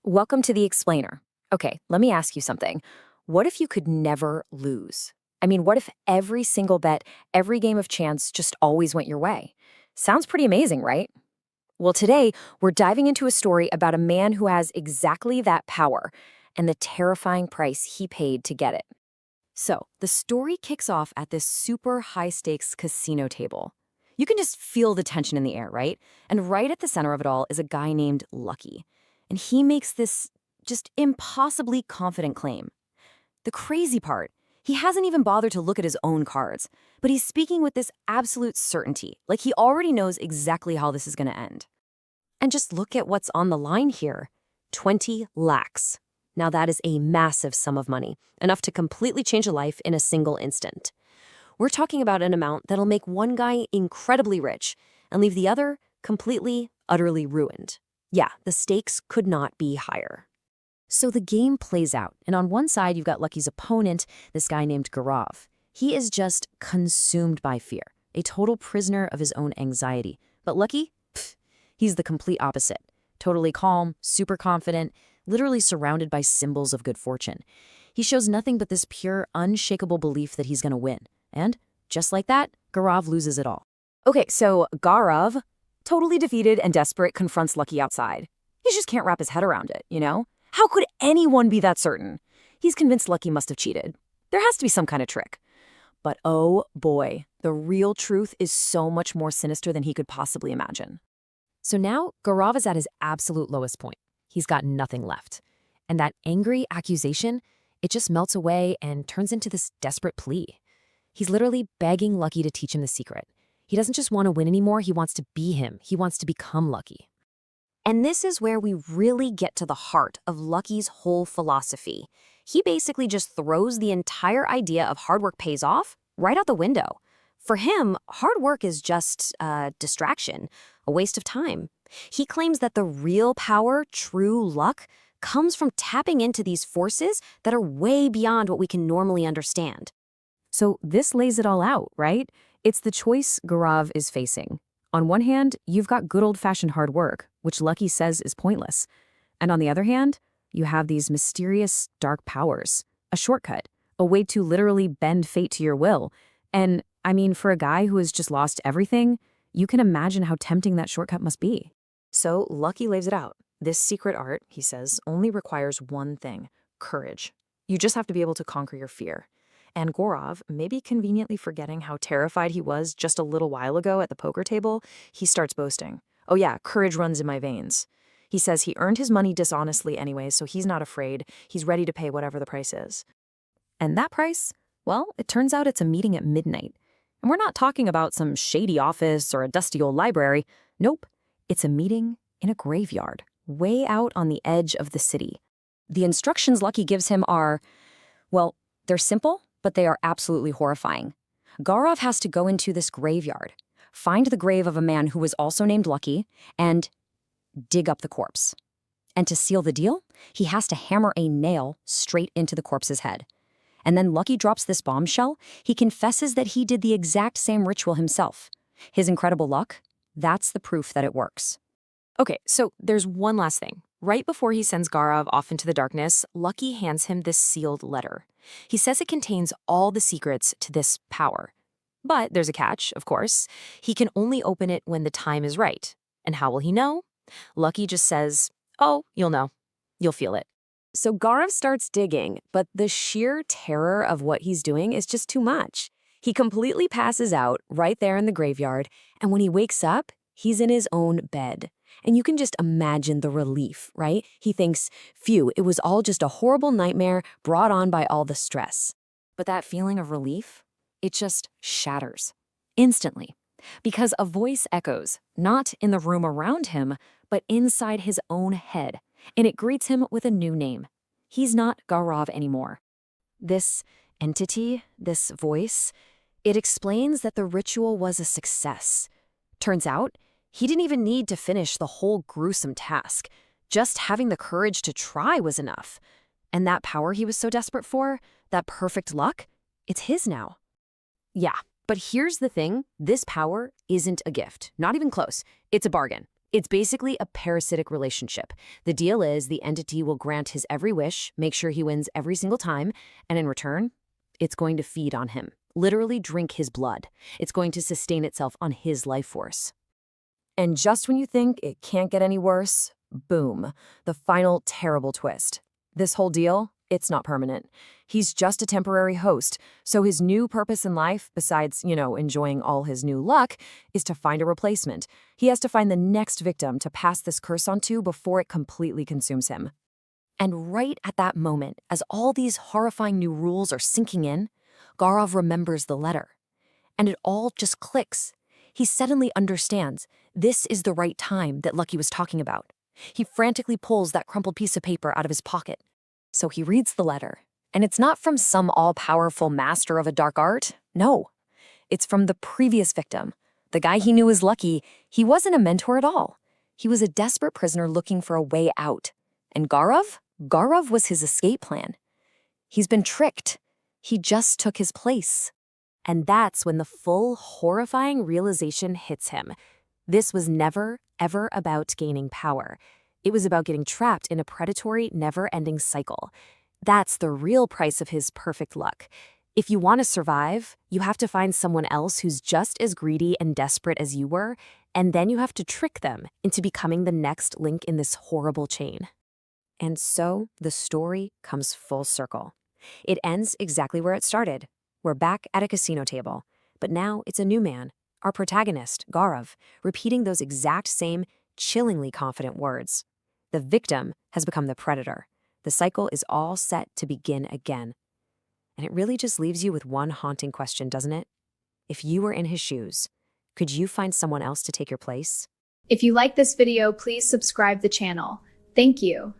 Welcome to the Explainer. Okay, let me ask you something. What if you could never lose? I mean, what if every single bet, every game of chance just always went your way? Sounds pretty amazing, right? Well, today we're diving into a story about a man who has exactly that power and the terrifying price he paid to get it. So, the story kicks off at this super high stakes casino table. You can just feel the tension in the air, right? And right at the center of it all is a guy named Lucky. And he makes this just impossibly confident claim. The crazy part, he hasn't even bothered to look at his own cards, but he's speaking with this absolute certainty, like he already knows exactly how this is going to end. And just look at what's on the line here. 20 lakhs. Now that is a massive sum of money, enough to completely change a life in a single instant. We're talking about an amount that'll make one guy incredibly rich and leave the other completely, utterly ruined. Yeah, the stakes could not be higher. So the game plays out, and on one side you've got Lucky's opponent, this guy named Gaurav. He is just consumed by fear, a total prisoner of his own anxiety. But Lucky? Pfft, he's the complete opposite. Totally calm, super confident, literally surrounded by symbols of good fortune. He shows nothing but this pure, unshakable belief that he's going to win. And, just like that, Gaurav loses it all. Okay, so Gaurav, totally defeated and desperate, confronts Lucky outside. He just can't wrap his head around it, you know? How could anyone be that certain? He's convinced Lucky must have cheated. There has to be some kind of trick. But oh boy, the real truth is so much more sinister than he could possibly imagine. So now, Gaurav is at his absolute lowest point. He's got nothing left. And that angry accusation, it just melts away and turns into this desperate plea. He's literally begging Lucky to teach him the secret. He doesn't just want to win anymore, he wants to be him. He wants to become Lucky. And this is where we really get to the heart of Lucky's whole philosophy. He basically just throws the entire idea of hard work pays off right out the window. For him, hard work is just a distraction, a waste of time. He claims that the real power, true luck, comes from tapping into these forces that are way beyond what we can normally understand. So this lays it all out, right? It's the choice Gaurav is facing. On one hand, you've got good old-fashioned hard work, which Lucky says is pointless. And on the other hand, you have these mysterious, dark powers, a shortcut, a way to literally bend fate to your will. And, I mean, for a guy who has just lost everything, you can imagine how tempting that shortcut must be. So Lucky lays it out. This secret art, he says, only requires one thing, courage. You just have to be able to conquer your fear. And Gaurav, maybe conveniently forgetting how terrified he was just a little while ago at the poker table, he starts boasting. Oh yeah, courage runs in my veins. He says he earned his money dishonestly anyway, so he's not afraid. He's ready to pay whatever the price is. And that price? Well, it turns out it's a meeting at midnight. And we're not talking about some shady office or a dusty old library. Nope. It's a meeting in a graveyard, way out on the edge of the city. The instructions Lucky gives him are, well, they're simple, but they are absolutely horrifying. Gaurav has to go into this graveyard, find the grave of a man who was also named Lucky, and dig up the corpse. And to seal the deal, he has to hammer a nail straight into the corpse's head. And then Lucky drops this bombshell. He confesses that he did the exact same ritual himself. His incredible luck, that's the proof that it works. Okay, so there's one last thing. Right before he sends Gaurav off into the darkness, Lucky hands him this sealed letter. He says it contains all the secrets to this power. But there's a catch, of course. He can only open it when the time is right. And how will he know? Lucky just says, oh, you'll know. You'll feel it. So Gaurav starts digging, but the sheer terror of what he's doing is just too much. He completely passes out right there in the graveyard, and when he wakes up, he's in his own bed. And you can just imagine the relief, right? He thinks, phew, it was all just a horrible nightmare brought on by all the stress. But that feeling of relief, it just shatters instantly. Because a voice echoes, not in the room around him, but inside his own head. And it greets him with a new name. He's not Gaurav anymore. This entity, this voice, it explains that the ritual was a success. Turns out, he didn't even need to finish the whole gruesome task. Just having the courage to try was enough. And that power he was so desperate for, that perfect luck, it's his now. Yeah, but here's the thing. This power isn't a gift. Not even close. It's a bargain. It's basically a parasitic relationship. The deal is the entity will grant his every wish, make sure he wins every single time, and in return, it's going to feed on him, literally drink his blood. It's going to sustain itself on his life force. And just when you think it can't get any worse, boom, the final terrible twist. This whole deal, it's not permanent. He's just a temporary host, so his new purpose in life, besides, enjoying all his new luck, is to find a replacement. He has to find the next victim to pass this curse on to before it completely consumes him. And right at that moment, as all these horrifying new rules are sinking in, Gaurav remembers the letter. And it all just clicks. He suddenly understands this is the right time that Lucky was talking about. He frantically pulls that crumpled piece of paper out of his pocket. So he reads the letter. And it's not from some all-powerful master of a dark art. No. It's from the previous victim. The guy he knew as Lucky, he wasn't a mentor at all. He was a desperate prisoner looking for a way out. And Gaurav? Gaurav was his escape plan. He's been tricked. He just took his place. And that's when the full, horrifying realization hits him. This was never, ever about gaining power. It was about getting trapped in a predatory, never-ending cycle. That's the real price of his perfect luck. If you want to survive, you have to find someone else who's just as greedy and desperate as you were, and then you have to trick them into becoming the next link in this horrible chain. And so the story comes full circle. It ends exactly where it started. We're back at a casino table, but now it's a new man, our protagonist, Gaurav, repeating those exact same chillingly confident words. The victim has become the predator. The cycle is all set to begin again. And it really just leaves you with one haunting question, doesn't it? If you were in his shoes, could you find someone else to take your place? If you like this video, please subscribe the channel. Thank you.